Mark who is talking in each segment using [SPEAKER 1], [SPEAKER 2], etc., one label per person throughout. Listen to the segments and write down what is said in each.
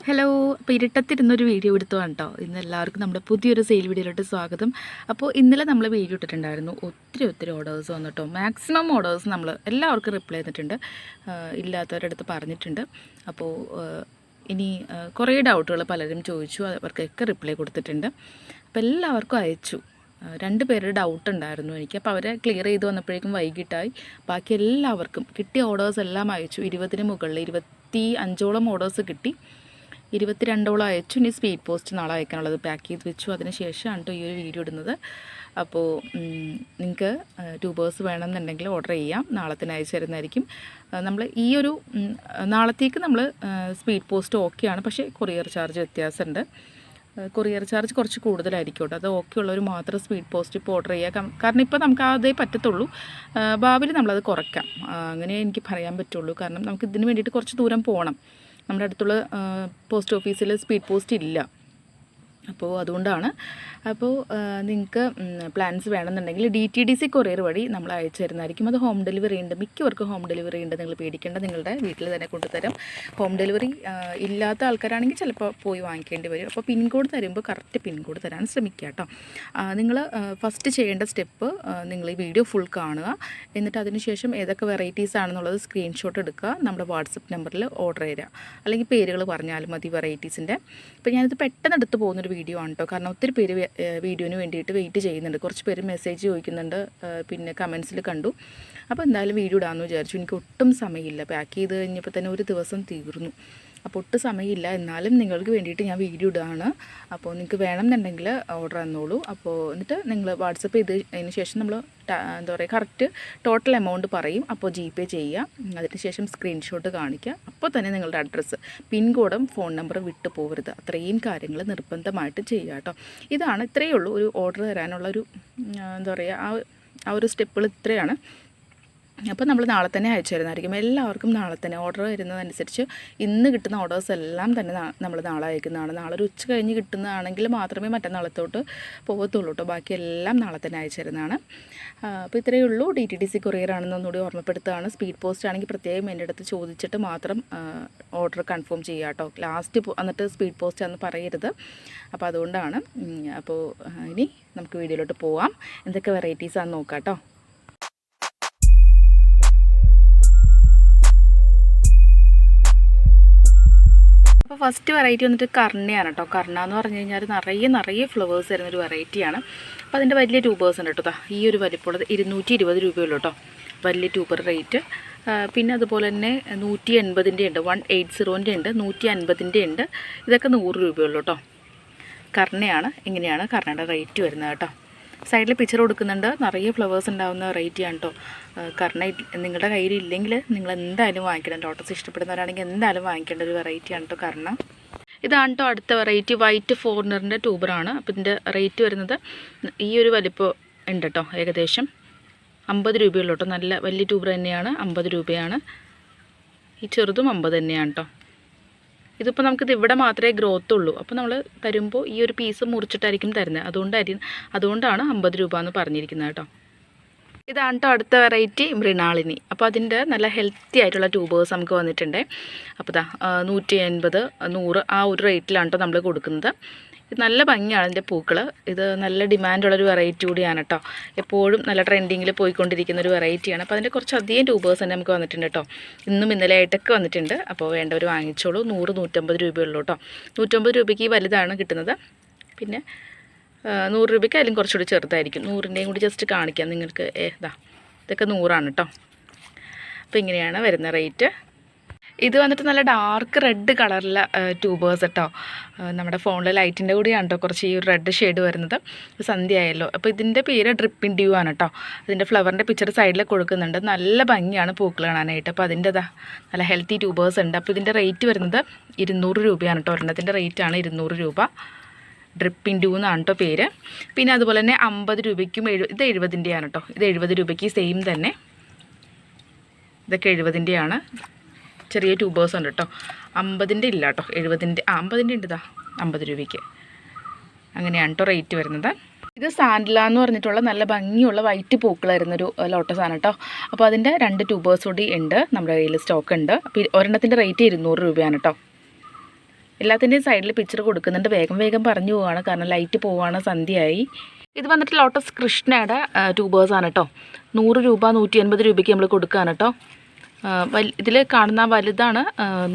[SPEAKER 1] Hello. അപ്പോൾ ഇരുട്ടത്തിരുന്നൊരു video എടുത്തതാണ് കേട്ടോ. ഇന്ന് എല്ലാവർക്കും നമ്മുടെ പുതിയൊരു സെയിൽ വീഡിയോയിലോട്ട് സ്വാഗതം. അപ്പോൾ ഇന്നലെ നമ്മൾ വീഡിയോ ഇട്ടിട്ടുണ്ടായിരുന്നു. ഒത്തിരി ഓർഡേഴ്സ് വന്നിട്ടോ. മാക്സിമം ഓർഡേഴ്സ് നമ്മൾ എല്ലാവർക്കും റിപ്ലൈ ചെയ്തിട്ടുണ്ട്, ഇല്ലാത്തവരുടെ അടുത്ത് പറഞ്ഞിട്ടുണ്ട്. അപ്പോൾ ഇനി കുറേ ഡൗട്ടുകൾ പലരും ചോദിച്ചു, അവർക്കൊക്കെ റിപ്ലൈ കൊടുത്തിട്ടുണ്ട്. അപ്പോൾ എല്ലാവർക്കും അയച്ചു. 2 പേരുടെ ഡൗട്ട് ഉണ്ടായിരുന്നു എനിക്ക്. അപ്പോൾ അവരെ ക്ലിയർ ചെയ്ത് വന്നപ്പോഴേക്കും വൈകിട്ടായി. ബാക്കി എല്ലാവർക്കും കിട്ടിയ ഓർഡേഴ്സ് എല്ലാം അയച്ചു. 20-ന് മുകളിൽ 25ഓളം ഓർഡേഴ്സ് കിട്ടി. 22ഓളം അയച്ചു. ഇനി സ്പീഡ് പോസ്റ്റ് നാളെ അയക്കാനുള്ളത് പാക്ക് ചെയ്ത് വെച്ചു. അതിന് ശേഷമാണ് കേട്ടോ ഈ ഒരു വീഡിയോ ഇടുന്നത്. അപ്പോൾ നിങ്ങൾക്ക് ട്യൂബേഴ്സ് വേണമെന്നുണ്ടെങ്കിൽ ഓർഡർ ചെയ്യാം, നാളെ തന്നെ അയച്ചു തരുന്നതായിരിക്കും. നമ്മൾ ഈ ഒരു നാളത്തേക്ക് നമ്മൾ സ്പീഡ് പോസ്റ്റ് ഓക്കെയാണ്, പക്ഷേ കൊറിയർ ചാർജ് വ്യത്യാസമുണ്ട്. കൊറിയർ ചാർജ് കുറച്ച് കൂടുതലായിരിക്കും കേട്ടോ. അത് ഓക്കെ ഉള്ളവർ മാത്രം സ്പീഡ് പോസ്റ്റ് ഇപ്പോൾ ഓർഡർ ചെയ്യുക. കാരണം ഇപ്പോൾ നമുക്ക് അതേ പറ്റത്തുള്ളൂ. ഭാവിയിൽ നമ്മളത് കുറയ്ക്കാം, അങ്ങനെ എനിക്ക് പറയാൻ പറ്റുള്ളൂ. കാരണം നമുക്ക് ഇതിന് വേണ്ടിയിട്ട് കുറച്ച് ദൂരം പോകണം. നമ്മുടെ അടുത്തുള്ള പോസ്റ്റ് ഓഫീസിൽ സ്പീഡ് പോസ്റ്റ് ഇല്ല. അപ്പോൾ അതുകൊണ്ടാണ്. അപ്പോൾ നിങ്ങൾക്ക് പ്ലാൻസ് വേണമെന്നുണ്ടെങ്കിൽ DTDC കൊറിയർ വഴി നമ്മൾ അയച്ചു തരുന്നതായിരിക്കും. അത് ഹോം ഡെലിവറി ഉണ്ട്, മിക്കവർക്കും ഹോം ഡെലിവറി ഉണ്ട്. നിങ്ങൾ പേടിക്കേണ്ട, നിങ്ങളുടെ വീട്ടിൽ തന്നെ കൊണ്ടുതരാം. ഹോം ഡെലിവറി ഇല്ലാത്ത ആൾക്കാരാണെങ്കിൽ ചിലപ്പോൾ പോയി വാങ്ങിക്കേണ്ടി വരും. അപ്പോൾ പിൻകോഡ് തരുമ്പോൾ കറക്റ്റ് പിൻകോഡ് തരാൻ ശ്രമിക്കുക കേട്ടോ. നിങ്ങൾ ഫസ്റ്റ് ചെയ്യേണ്ട സ്റ്റെപ്പ്, നിങ്ങൾ ഈ വീഡിയോ ഫുൾ കാണുക. എന്നിട്ട് അതിനുശേഷം ഏതൊക്കെ വെറൈറ്റീസ് ആണെന്നുള്ളത് സ്ക്രീൻഷോട്ട് എടുക്കുക, നമ്മുടെ വാട്സപ്പ് നമ്പറിൽ ഓർഡർ ചെയ്യുക. അല്ലെങ്കിൽ പേരുകൾ പറഞ്ഞാലും മതി വെറൈറ്റീസിൻ്റെ. അപ്പോൾ ഞാനിത് പെട്ടെന്ന് എടുത്ത് പോകുന്നൊരു വീഡിയോ ആണ് കേട്ടോ. കാരണം ഒത്തിരി പേര് വീഡിയോന് വേണ്ടിയിട്ട് വെയിറ്റ് ചെയ്യുന്നുണ്ട്. കുറച്ച് പേര് മെസ്സേജ് ചോദിക്കുന്നുണ്ട്, പിന്നെ കമൻസിൽ കണ്ടു. അപ്പോൾ എന്തായാലും വീഡിയോ ഇടാമെന്ന് വിചാരിച്ചു. എനിക്ക് ഒട്ടും സമയമില്ല. പാക്ക് ചെയ്ത് കഴിഞ്ഞപ്പോൾ തന്നെ ഒരു ദിവസം തീർന്നു. അപ്പോൾ ഒട്ടും സമയമില്ല. എന്നാലും നിങ്ങൾക്ക് വേണ്ടിയിട്ട് ഞാൻ വീഡിയോ ഇടുകയാണ്. അപ്പോൾ നിങ്ങൾക്ക് വേണമെന്നുണ്ടെങ്കിൽ ഓർഡർ തന്നോളൂ. അപ്പോൾ എന്നിട്ട് നിങ്ങൾ വാട്സപ്പ് ചെയ്തതിന് ശേഷം നമ്മൾ എന്താ പറയുക, കറക്റ്റ് ടോട്ടൽ എമൗണ്ട് പറയും. അപ്പോൾ GPay ചെയ്യുക. അതിന് ശേഷം സ്ക്രീൻഷോട്ട് കാണിക്കുക. അപ്പോൾ തന്നെ നിങ്ങളുടെ അഡ്രസ്സ്, പിൻകോഡും ഫോൺ നമ്പറും വിട്ടു പോകരുത്. അത്രയും കാര്യങ്ങൾ നിർബന്ധമായിട്ട് ചെയ്യുക കേട്ടോ. ഇത്രയേ ഉള്ളൂ ഒരു ഓർഡർ തരാനുള്ളൊരു എന്താ പറയുക, ആ ഒരു സ്റ്റെപ്പുകൾ ഇത്രയാണ്. അപ്പോൾ നമ്മൾ നാളെ തന്നെ അയച്ചു തരുന്നതായിരിക്കും. എല്ലാവർക്കും നാളെ തന്നെ ഓർഡർ വരുന്നതനുസരിച്ച് ഇന്ന് കിട്ടുന്ന ഓർഡേഴ്സ് എല്ലാം തന്നെ നമ്മൾ നാളെ അയക്കുന്നതാണ്. നാളെ ഒരു ഉച്ച കഴിഞ്ഞ് കിട്ടുന്നതാണെങ്കിൽ മാത്രമേ മറ്റന്നാളത്തോട്ട് പോകത്തുള്ളൂ കേട്ടോ. ബാക്കി എല്ലാം നാളെ തന്നെ അയച്ചു തരുന്നതാണ്. അപ്പോൾ ഇത്രയേ ഉള്ളൂ. DTDC കൊറിയർ ആണെന്ന് ഒന്നുകൂടി ഓർമ്മപ്പെടുത്തുകയാണ്. സ്പീഡ് പോസ്റ്റ് ആണെങ്കിൽ പ്രത്യേകം എൻ്റെ അടുത്ത് ചോദിച്ചിട്ട് മാത്രം ഓർഡർ കൺഫേം ചെയ്യുക കേട്ടോ. ലാസ്റ്റ് എന്നിട്ട് സ്പീഡ് പോസ്റ്റ് ആണെന്ന് പറയരുത്. അപ്പോൾ അതുകൊണ്ടാണ്. അപ്പോൾ ഇനി നമുക്ക് വീഡിയോയിലോട്ട് പോവാം. എന്തൊക്കെ വെറൈറ്റീസാണെന്ന് നോക്കാം കേട്ടോ. അപ്പോൾ ഫസ്റ്റ് വെറൈറ്റി വന്നിട്ട് കർണയാണ് കേട്ടോ. കർണ എന്ന് പറഞ്ഞു കഴിഞ്ഞാൽ നിറയെ ഫ്ലവേഴ്സ് വരുന്നൊരു വെറൈറ്റിയാണ്. അപ്പോൾ അതിൻ്റെ വലിയ ട്യൂബേഴ്സ് ഉണ്ട് കേട്ടോ. ഈ ഒരു വലിപ്പമുള്ളത് 220 രൂപയുള്ളൂ കേട്ടോ, വലിയ ട്യൂബർ റേറ്റ്. പിന്നെ അതുപോലെ തന്നെ 180ൻ്റെ ഉണ്ട്, 180ൻ്റെ ഉണ്ട്, 150ൻ്റെ ഉണ്ട്. ഇതൊക്കെ 100 രൂപയുള്ളൂ കേട്ടോ. കർണയാണ്. ഇങ്ങനെയാണ് കർണയുടെ റേറ്റ് വരുന്നത് കേട്ടോ. സൈഡിൽ പിക്ചർ കൊടുക്കുന്നുണ്ട്. നിറയെ ഫ്ലവേഴ്സ് ഉണ്ടാകുന്ന വെറൈറ്റിയാണ് കേട്ടോ. കർണ നിങ്ങളുടെ കയ്യിലില്ലെങ്കിൽ നിങ്ങൾ എന്തായാലും വാങ്ങിക്കണം. ലോട്ടസ് ഇഷ്ടപ്പെടുന്നവരാണെങ്കിൽ എന്തായാലും വാങ്ങിക്കേണ്ട ഒരു വെറൈറ്റിയാണ് കേട്ടോ കർണ. ഇതാണ് കേട്ടോ അടുത്ത വെറൈറ്റി. വൈറ്റ് ഫോറിനറിൻ്റെ ട്യൂബറാണ്. അപ്പോൾ ഇതിൻ്റെ റേറ്റ് വരുന്നത് ഈ ഒരു വലിപ്പം ഉണ്ട് കേട്ടോ. ഏകദേശം 50 രൂപയുള്ളൂ കേട്ടോ. നല്ല വലിയ ട്യൂബർ തന്നെയാണ്. 50 രൂപയാണ്. ഈ ചെറുതും 50 തന്നെയാണ് കേട്ടോ. ഇതിപ്പോൾ നമുക്കിത് ഇവിടെ മാത്രമേ ഗ്രോത്ത് ഉള്ളൂ. അപ്പോൾ നമ്മൾ തരുമ്പോൾ ഈ ഒരു പീസ് മുറിച്ചിട്ടായിരിക്കും തരുന്നത്. അതുകൊണ്ടാണ് 50 രൂപ എന്ന് പറഞ്ഞിരിക്കുന്നത് കേട്ടോ. ഇതാണ് കേട്ടോ അടുത്ത വെറൈറ്റി, മൃണാളിനി. അപ്പോൾ അതിൻ്റെ നല്ല ഹെൽത്തി ആയിട്ടുള്ള ട്യൂബേഴ്സ് നമുക്ക് വന്നിട്ടുണ്ട്. അപ്പോൾ 180, 100 ആ ഒരു റേറ്റിലാണ് കേട്ടോ നമ്മൾ കൊടുക്കുന്നത്. ഇത് നല്ല ഭംഗിയാണ് ഇതിൻ്റെ പൂക്കൾ. ഇത് നല്ല ഡിമാൻഡുള്ളൊരു വെറൈറ്റി കൂടിയാണ് കേട്ടോ. എപ്പോഴും നല്ല ട്രെൻഡിങ്ങിൽ പോയിക്കൊണ്ടിരിക്കുന്ന ഒരു വെറൈറ്റിയാണ്. അപ്പോൾ അതിൻ്റെ കുറച്ചധികം ട്യൂബേഴ്സ് തന്നെ നമുക്ക് വന്നിട്ടുണ്ട് കേട്ടോ. ഇന്നും ഇന്നലെ ആയിട്ടൊക്കെ വന്നിട്ടുണ്ട്. അപ്പോൾ വേണ്ടവർ വാങ്ങിച്ചോളൂ. 100, 150 രൂപയുള്ളൂ കേട്ടോ. 150 രൂപയ്ക്ക് വലുതാണ് കിട്ടുന്നത്. പിന്നെ 100 രൂപയ്ക്ക് അതിലും കുറച്ചുകൂടി ചെറുതായിരിക്കും. 100ൻ്റെയും കൂടി ജസ്റ്റ് കാണിക്കാം നിങ്ങൾക്ക്. ഇതൊക്കെ 100 കേട്ടോ. അപ്പോൾ ഇങ്ങനെയാണ് വരുന്ന റേറ്റ്. ഇത് വന്നിട്ട് നല്ല ഡാർക്ക് റെഡ് കളറിലെ ട്യൂബേഴ്സ് കേട്ടോ. നമ്മുടെ ഫോണിലെ ലൈറ്റിൻ്റെ കൂടിയാണ് കേട്ടോ കുറച്ച് ഈ ഒരു റെഡ് ഷെയ്ഡ് വരുന്നത്. സന്ധ്യ ആയല്ലോ. അപ്പോൾ ഇതിൻ്റെ പേര് ഡ്രിപ്പിൻ ഡ്യൂ ആണ് കേട്ടോ. അതിൻ്റെ ഫ്ലവറിൻ്റെ പിക്ചർ സൈഡിൽ കൊടുക്കുന്നുണ്ട്. നല്ല ഭംഗിയാണ് പൂക്കൾ കാണാനായിട്ട്. അപ്പോൾ അതിൻ്റെ നല്ല ഹെൽത്തി ട്യൂബേഴ്സ് ഉണ്ട്. അപ്പോൾ ഇതിൻ്റെ റേറ്റ് വരുന്നത് 200 രൂപയാണ് കേട്ടോ. ഒരെണ്ണത്തിൻ്റെ റേറ്റാണ് 200 രൂപ. ഡ്രിപ്പിൻ ഡ്യൂ എന്നാണ് കേട്ടോ പേര്. പിന്നെ അതുപോലെ തന്നെ 50 രൂപയ്ക്കും ഇത് 70ൻ്റെയാണ് കേട്ടോ. ഇത് 70 രൂപയ്ക്ക് സെയിം തന്നെ. ഇതൊക്കെ 70ൻ്റെയാണ്. ചെറിയ ട്യൂബേഴ്സ് ഉണ്ട് കേട്ടോ. 50ൻ്റെ ഇല്ല കേട്ടോ. 70ൻ്റെ 50ൻ്റെ ഉണ്ട്. 50 രൂപയ്ക്ക്. അങ്ങനെയാണ് കേട്ടോ റേറ്റ് വരുന്നത്. ഇത് സാൻഡല എന്ന് പറഞ്ഞിട്ടുള്ള നല്ല ഭംഗിയുള്ള വൈറ്റ് പൂക്കൾ വരുന്നൊരു ലോട്ടസാണ് കേട്ടോ. അപ്പോൾ അതിൻ്റെ 2 ട്യൂബേഴ്സ് കൂടി ഉണ്ട് നമ്മുടെ കയ്യിൽ, സ്റ്റോക്ക് ഉണ്ട്. അപ്പോൾ ഒരെണ്ണത്തിൻ്റെ റേറ്റ് 200 രൂപയാണ് കേട്ടോ. എല്ലാത്തിൻ്റെയും സൈഡിൽ പിക്ചർ കൊടുക്കുന്നുണ്ട്. വേഗം വേഗം പറഞ്ഞു പോവുകയാണ്, കാരണം ലൈറ്റ് പോവുകയാണ്, സന്ധ്യയായി. ഇത് വന്നിട്ട് ലോട്ടസ് കൃഷ്ണയുടെ ട്യൂബേഴ്സാണ് കേട്ടോ. 100 രൂപ 180 രൂപയ്ക്ക് നമ്മൾ കൊടുക്കുകയാണ് കേട്ടോ. ഇതിൽ കാണുന്ന വലുതാണ്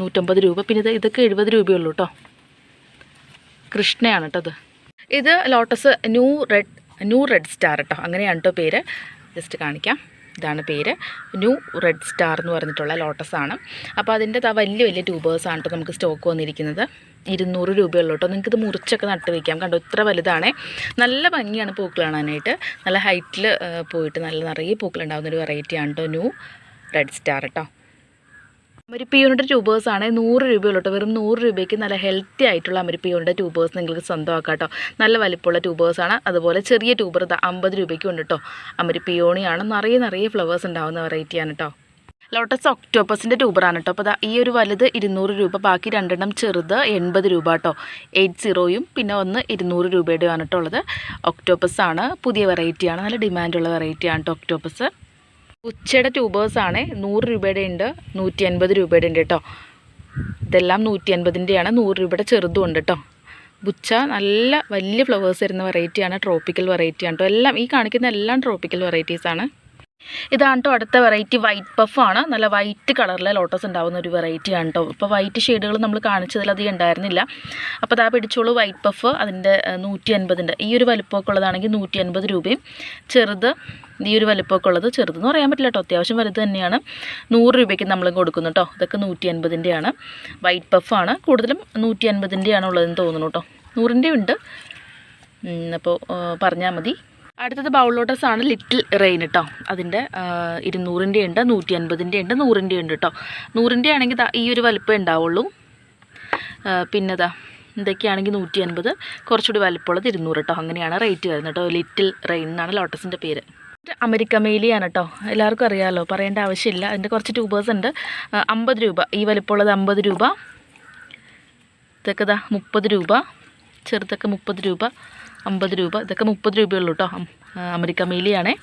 [SPEAKER 1] 150 രൂപ. പിന്നെ ഇതൊക്കെ 70 രൂപയുള്ളൂ കേട്ടോ. കൃഷ്ണയാണ് കേട്ടോ ഇത് ലോട്ടസ് ന്യൂ റെഡ് സ്റ്റാർ കേട്ടോ, അങ്ങനെയാണ് കേട്ടോ പേര്. ജസ്റ്റ് കാണിക്കാം, ഇതാണ് പേര്. ന്യൂ റെഡ് സ്റ്റാർ എന്ന് പറഞ്ഞിട്ടുള്ള ലോട്ടസാണ്. അപ്പോൾ അതിൻ്റെ വലിയ വലിയ ട്യൂബേഴ്സാണ് കേട്ടോ നമുക്ക് സ്റ്റോക്ക് വന്നിരിക്കുന്നത്. 200 രൂപയുള്ളൂ കേട്ടോ. നിങ്ങൾക്കിത് മുറിച്ചൊക്കെ നട്ട് വയ്ക്കാം. കണ്ടോ, ഇത്ര വലുതാണേ. നല്ല ഭംഗിയാണ് പൂക്കൾ കാണാനായിട്ട്. നല്ല ഹൈറ്റിൽ പോയിട്ട് നല്ല നിറയെ പൂക്കളുണ്ടാകുന്നൊരു വെറൈറ്റിയാണ് കേട്ടോ ന്യൂ റെഡ് സ്റ്റാർ കേട്ടോ. അമരിപ്പിയോണിൻ്റെ ട്യൂബേഴ്സാണ് 100 രൂപയുള്ളൂ കേട്ടോ. വെറും 100 രൂപയ്ക്ക് നല്ല ഹെൽത്തി ആയിട്ടുള്ള അമരിപ്പിയോണിൻ്റെ ട്യൂബേഴ്സ് നിങ്ങൾക്ക് സ്വന്തമാക്കാം കേട്ടോ. നല്ല വലിപ്പമുള്ള ട്യൂബേഴ്സാണ്. അതുപോലെ ചെറിയ ട്യൂബർ 50 രൂപയ്ക്ക് ഉണ്ട് കേട്ടോ. അമരിപ്പിയോണിയാണ്. നിറയെ ഫ്ലവേഴ്സ് ഉണ്ടാകുന്ന വെറൈറ്റിയാണ് കേട്ടോ. ലോട്ടസ് ഒക്ടോപ്പസിൻ്റെ ട്യൂബറാണ് കേട്ടോ. അപ്പോൾ ഈ ഒരു വലുത് 200 രൂപ, ബാക്കി രണ്ടെണ്ണം ചെറുത് 80 രൂപ കേട്ടോ. 80യും പിന്നെ ഒന്ന് 200 രൂപയുടെയാണ് കേട്ടോ ഉള്ളത്. ഒക്ടോപ്പസ് ആണ്, പുതിയ വെറൈറ്റിയാണ്, നല്ല ഡിമാൻഡുള്ള വെറൈറ്റിയാണ് കേട്ടോ ഒക്ടോപ്പസ്. ഉച്ചയുടെ ട്യൂബേഴ്സാണ് 100 രൂപയുടെ ഉണ്ട്, 180 രൂപയുടെ ഉണ്ട് കേട്ടോ. ഇതെല്ലാം 180ൻ്റെയാണ്. 100 രൂപയുടെ ചെറുതും ഉണ്ട് കേട്ടോ. ബുച്ച നല്ല വലിയ ഫ്ലവേഴ്സ് വരുന്ന വെറൈറ്റിയാണ്, ട്രോപ്പിക്കൽ വെറൈറ്റിയാണ് കേട്ടോ. എല്ലാം ഈ കാണിക്കുന്ന എല്ലാം ട്രോപ്പിക്കൽ വെറൈറ്റീസാണ്. ഇതാണ് കേട്ടോ അടുത്ത വെറൈറ്റി. വൈറ്റ് പഫാണ്. നല്ല വൈറ്റ് കളറിലെ ലോട്ടസ് ഉണ്ടാകുന്ന ഒരു വെറൈറ്റിയാണ് കേട്ടോ. ഇപ്പോൾ വൈറ്റ് ഷെയ്ഡുകൾ നമ്മൾ കാണിച്ചതിൽ അധികം ഉണ്ടായിരുന്നില്ല. അപ്പോൾ അതാ പിടിച്ചോളൂ വൈറ്റ് പഫ്. അതിൻ്റെ 150 ഈ ഒരു വലിപ്പമൊക്കെ ഉള്ളതാണെങ്കിൽ 150 രൂപയും, ചെറുത് ഈ ഒരു വലിപ്പമൊക്കെ ഉള്ളത്, ചെറുതെന്ന് പറയാൻ പറ്റില്ല കേട്ടോ, അത്യാവശ്യം വലുത് തന്നെയാണ്, 100 രൂപയ്ക്ക് നമ്മൾ കൊടുക്കുന്നു കേട്ടോ. ഇതൊക്കെ 150ൻ്റെയാണ്. വൈറ്റ് പഫാണ്. കൂടുതലും 150ൻ്റെയാണ് ഉള്ളതെന്ന് തോന്നുന്നു കേട്ടോ. 100ൻ്റെ ഉണ്ട്. അപ്പോൾ പറഞ്ഞാൽ മതി. അടുത്തത് ബൗൾ ലോട്ടസ് ആണ്, ലിറ്റിൽ റെയിൻ കേട്ടോ. അതിൻ്റെ 200ൻ്റെ ഉണ്ട്, 150ൻ്റെ ഉണ്ട്, 100ൻ്റെ ഉണ്ട് കേട്ടോ. 100ൻ്റെ ആണെങ്കിൽ ഈ ഒരു വലിപ്പം ഉണ്ടാവുള്ളൂ. പിന്നെ ഇതൊക്കെയാണെങ്കിൽ 150, കുറച്ചുകൂടി വലിപ്പമുള്ളത് 200 കേട്ടോ. അങ്ങനെയാണ് റേറ്റ് വരുന്നത് കേട്ടോ. ലിറ്റിൽ റെയിൻ എന്നാണ് ലോട്ടസിൻ്റെ പേര്. അമരിക്കമേലിയാണ് കേട്ടോ. എല്ലാവർക്കും അറിയാമല്ലോ, പറയേണ്ട ആവശ്യമില്ല. അതിൻ്റെ കുറച്ച് ട്യൂബേഴ്സ് ഉണ്ട്. 50 രൂപ. ഈ വലിപ്പമുള്ളത് 50 രൂപ. ഇതൊക്കെ 30 രൂപ. ചെറുതൊക്കെ 30 രൂപ, 50 രൂപ. ഇതൊക്കെ 30 രൂപയുള്ളൂ കേട്ടോ. അമരിക്കമേലിയാണേ.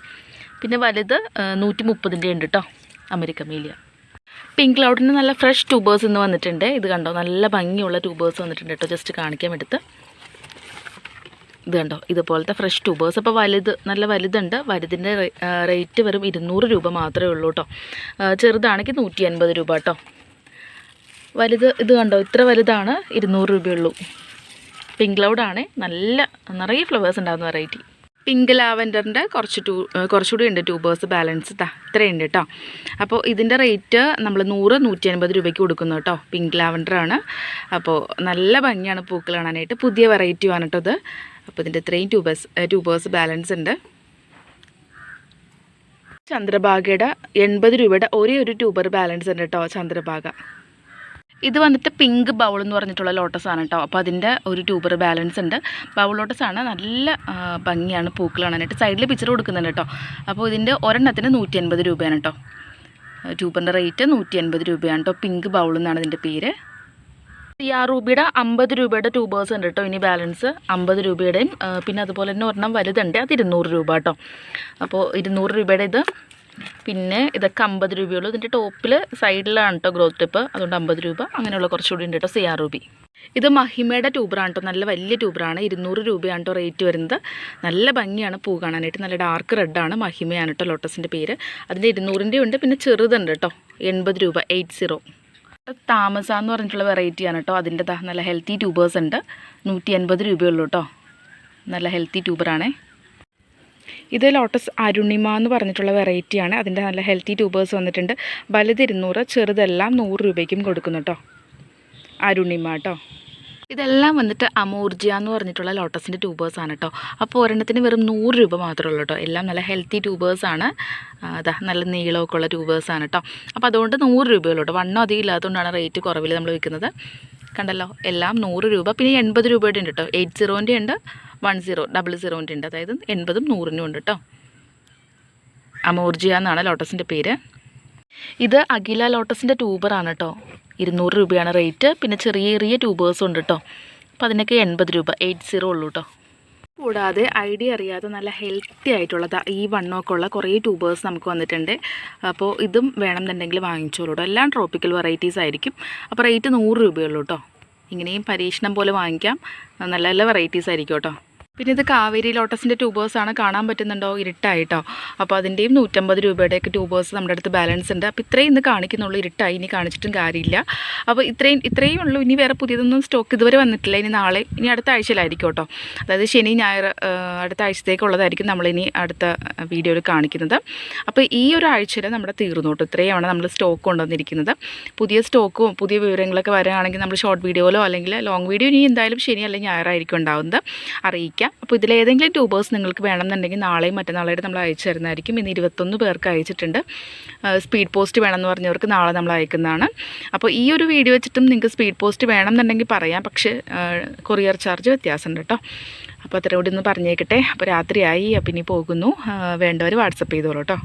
[SPEAKER 1] പിന്നെ വലുത് 130ൻ്റെ ഉണ്ട് കേട്ടോ അമരിക്കമേലിയ. പിങ്ക് ക്ലൗഡിന് നല്ല ഫ്രഷ് ട്യൂബേഴ്സ് ഇന്ന് വന്നിട്ടുണ്ട്. ഇത് കണ്ടോ, നല്ല ഭംഗിയുള്ള ട്യൂബേഴ്സ് വന്നിട്ടുണ്ട് കേട്ടോ. ജസ്റ്റ് കാണിക്കാൻ എടുത്ത് ഇത് കണ്ടോ, ഇതുപോലത്തെ ഫ്രഷ് ട്യൂബേഴ്സ്. അപ്പോൾ നല്ല വലുതുണ്ട്. വലുതിൻ്റെ റേറ്റ് വെറും 200 രൂപ മാത്രമേ ഉള്ളൂ കേട്ടോ. ചെറുതാണെങ്കിൽ 180 രൂപ കേട്ടോ. വലുത് ഇത് കണ്ടോ, ഇത്ര വലുതാണ്, 200 രൂപയുള്ളൂ. പിങ്ക് ക്ലൗഡാണ്. നിറയെ ഫ്ലവേഴ്സ് ഉണ്ടാകുന്ന വെറൈറ്റി. പിങ്ക് ലാവൻഡറിൻ്റെ കുറച്ചുകൂടി ഉണ്ട് ട്യൂബേഴ്സ് ബാലൻസ്. ഇത്രയുണ്ട് കേട്ടോ. അപ്പോൾ ഇതിൻ്റെ റേറ്റ് നമ്മൾ 100-150 രൂപയ്ക്ക് കൊടുക്കുന്നു കേട്ടോ. പിങ്ക് ലാവൻഡറാണ്. അപ്പോൾ നല്ല ഭംഗിയാണ് പൂക്കൾ കാണാനായിട്ട്. പുതിയ വെറൈറ്റിയാണ് കേട്ടോ ഇത്. അപ്പോൾ ഇതിൻ്റെ ഇത്രയും ട്യൂബേഴ്സ് ബാലൻസ് ഉണ്ട്. ചന്ദ്രഭാഗയുടെ 80 രൂപയുടെ ഒരേ ഒരു ട്യൂബർ ബാലൻസ് ഉണ്ട് കേട്ടോ. ചന്ദ്രഭാഗ ഇത് വന്നിട്ട് പിങ്ക് ബൗൾ എന്ന് പറഞ്ഞിട്ടുള്ള ലോട്ടസാണ് കേട്ടോ. അപ്പോൾ അതിൻ്റെ ഒരു ട്യൂബർ ബാലൻസ് ഉണ്ട്. ബൗൾ ലോട്ടസാണ്. നല്ല ഭംഗിയാണ് പൂക്കൾ കാണാനായിട്ട്. സൈഡിൽ പിക്ചർ കൊടുക്കുന്നുണ്ട് കേട്ടോ. അപ്പോൾ ഇതിൻ്റെ ഒരെണ്ണത്തിന് 180 രൂപയാണ് കേട്ടോ. ട്യൂബറിൻ്റെ റേറ്റ് 180 രൂപയാണ് കേട്ടോ. പിങ്ക് ബൗൾ എന്നാണ് ഇതിൻ്റെ പേര്. റൂബിയുടെ 50 രൂപയുടെ ട്യൂബേഴ്സ് ഉണ്ട് കേട്ടോ. ഇനി ബാലൻസ് 50 രൂപയുടെയും പിന്നെ അതുപോലെ തന്നെ ഒരെണ്ണം വലുതുണ്ട്. അത് 200 രൂപ കേട്ടോ. അപ്പോൾ 200 രൂപയുടെ ഇത്. പിന്നെ ഇതൊക്കെ 50 രൂപയുള്ളൂ. ഇതിൻ്റെ ടോപ്പിൽ സൈഡിലാണ് കേട്ടോ ഗ്രോത്ത് ടിപ്പ്, അതുകൊണ്ട് 50 രൂപ. അങ്ങനെയുള്ള കുറച്ചുകൂടി ഉണ്ട് കേട്ടോ. റൂബി ഇത് മഹിമയുടെ ട്യൂബറാണ് കേട്ടോ. നല്ല വലിയ ട്യൂബറാണ്. 200 രൂപയാണ് കേട്ടോ റേറ്റ് വരുന്നത്. നല്ല ഭംഗിയാണ് പൂ കാണാനായിട്ട്. നല്ല ഡാർക്ക് റെഡാണ്. മഹിമയാണ് കേട്ടോ ലോട്ടസിൻ്റെ പേര്. അതിൻ്റെ 200ൻ്റെ ഉണ്ട്. പിന്നെ ചെറുതുണ്ട് കേട്ടോ. 80 രൂപ. 80. താമസ എന്ന് പറഞ്ഞിട്ടുള്ള വെറൈറ്റിയാണ് കേട്ടോ. അതിൻ്റെ നല്ല ഹെൽത്തി ട്യൂബേഴ്സ് ഉണ്ട്. 180 രൂപയുള്ളൂ കേട്ടോ. നല്ല ഹെൽത്തി ട്യൂബറാണേ. ഇത് ലോട്ടസ് അരുണിമ എന്ന് പറഞ്ഞിട്ടുള്ള വെറൈറ്റിയാണ്. അതിൻ്റെ നല്ല ഹെൽത്തി ട്യൂബേഴ്സ് വന്നിട്ടുണ്ട്. വലുത് 200, ചെറുതെല്ലാം 100 രൂപയ്ക്കും കൊടുക്കുന്നു കേട്ടോ. അരുണിമ കേട്ടോ. ഇതെല്ലാം വന്നിട്ട് അമൂർജിയ എന്ന് പറഞ്ഞിട്ടുള്ള ലോട്ടസിൻ്റെ ട്യൂബേഴ്സാണ് കേട്ടോ. അപ്പോൾ ഒരെണ്ണത്തിന് വെറും 100 രൂപ മാത്രമേ ഉള്ളൂ കേട്ടോ. എല്ലാം നല്ല ഹെൽത്തി ട്യൂബേഴ്സാണ്. നല്ല നീളമൊക്കെ ഉള്ള ട്യൂബേഴ്സാണ് കേട്ടോ. അപ്പോൾ അതുകൊണ്ട് 100 രൂപയുള്ളൂ കേട്ടോ. വണ്ണം അധികം ഇല്ലാത്തതുകൊണ്ടാണ് റേറ്റ് കുറവിൽ നമ്മൾ വിൽക്കുന്നത്. കണ്ടല്ലോ, എല്ലാം 100 രൂപ. പിന്നെ 80 രൂപയുടെ ഉണ്ട് കേട്ടോ. 80ൻ്റെ ഉണ്ട്, 1000ൻ്റെ ഉണ്ട്. അതായത് 80ഉം 100നും ഉണ്ട് കേട്ടോ. അമോർജിയ എന്നാണ് ലോട്ടസിൻ്റെ പേര്. ഇത് അഖില ലോട്ടസിൻ്റെ ട്യൂബറാണ് കേട്ടോ. 200 രൂപയാണ് റേറ്റ്. പിന്നെ ചെറിയ ട്യൂബേഴ്സും ഉണ്ട് കേട്ടോ. അപ്പോൾ അതിനൊക്കെ 80 രൂപ. 80 ഉള്ളൂ കേട്ടോ. കൂടാതെ ഐഡിയ അറിയാതെ നല്ല ഹെൽത്തി ആയിട്ടുള്ളത് ഈ വണ്ണമൊക്കെ ഉള്ള കുറേ ട്യൂബേഴ്സ് നമുക്ക് വന്നിട്ടുണ്ട്. അപ്പോൾ ഇതും വേണമെന്നുണ്ടെങ്കിൽ വാങ്ങിച്ചോളൂ കേട്ടോ. എല്ലാം ട്രോപ്പിക്കൽ വെറൈറ്റീസ് ആയിരിക്കും. അപ്പോൾ റേറ്റ് 100 രൂപയുള്ളൂ കേട്ടോ. ഇങ്ങനെയും പരീക്ഷണം പോലെ വാങ്ങിക്കാം. നല്ല നല്ല വെറൈറ്റീസ് ആയിരിക്കും കേട്ടോ. പിന്നെ ഇത് കാവേരി ലോട്ടസിൻ്റെ ട്യൂബേഴ്സാണ്, കാണാൻ പറ്റുന്നുണ്ടോ, ഇരുട്ടായിട്ടോ. അപ്പോൾ അതിൻ്റെയും 150 രൂപയുടെയൊക്കെ ട്യൂബേഴ്സ് നമ്മുടെ അടുത്ത് ബാലൻസ് ഉണ്ട്. അപ്പോൾ ഇത്രയും ഇന്ന് കാണിക്കുന്നുള്ളൂ, ഇരുട്ടായി, ഇനി കാണിച്ചിട്ടും കാര്യമില്ല. അപ്പോൾ ഇത്രയും ഉള്ളൂ. ഇനി വേറെ പുതിയതൊന്നും സ്റ്റോക്ക് ഇതുവരെ വന്നിട്ടില്ല. ഇനി നാളെ, ഇനി അടുത്ത ആഴ്ചയിലായിരിക്കും കേട്ടോ. അതായത് ശനി ഞായർ അടുത്ത ആഴ്ചത്തേക്കുള്ളതായിരിക്കും നമ്മളിനി അടുത്ത വീഡിയോയിൽ കാണിക്കുന്നത്. അപ്പോൾ ഈ ഒരു ആഴ്ചയിൽ നമ്മുടെ തീർന്നു കേട്ടോ. ഇത്രയുമാണ് നമ്മൾ സ്റ്റോക്ക് കൊണ്ടുവന്നിരിക്കുന്നത്. പുതിയ സ്റ്റോക്കും പുതിയ വിവരങ്ങളൊക്കെ വരികയാണെങ്കിൽ നമ്മൾ ഷോർട്ട് വീഡിയോയിലോ അല്ലെങ്കിൽ ലോങ് വീഡിയോ ഇനി എന്തായാലും ശനി അല്ലെങ്കിൽ ഞായറായിരിക്കും ഉണ്ടാവുന്നത്, അറിയിക്കാം. അപ്പോൾ ഇതിലേതെങ്കിലും ട്യൂബേഴ്സ് നിങ്ങൾക്ക് വേണമെന്നുണ്ടെങ്കിൽ നാളെയും മറ്റന്നാളായിട്ട് നമ്മൾ അയച്ചു തരുന്നതായിരിക്കും. ഇന്ന് 21 പേർക്ക് അയച്ചിട്ടുണ്ട്. സ്പീഡ് പോസ്റ്റ് വേണമെന്ന് പറഞ്ഞവർക്ക് നാളെ നമ്മൾ അയക്കുന്നതാണ്. അപ്പോൾ ഈ ഒരു വീഡിയോ വെച്ചിട്ടും നിങ്ങൾക്ക് സ്പീഡ് പോസ്റ്റ് വേണമെന്നുണ്ടെങ്കിൽ പറയാം, പക്ഷേ കൊറിയർ ചാർജ് വ്യത്യാസമുണ്ട് കേട്ടോ. അപ്പോൾ അത്ര കൂടി ഒന്ന് പറഞ്ഞേക്കട്ടെ. അപ്പോൾ രാത്രിയായി, അപ്പം ഇനി പോകുന്നു. വേണ്ടവർ വാട്സപ്പ് ചെയ്തോളൂ കേട്ടോ.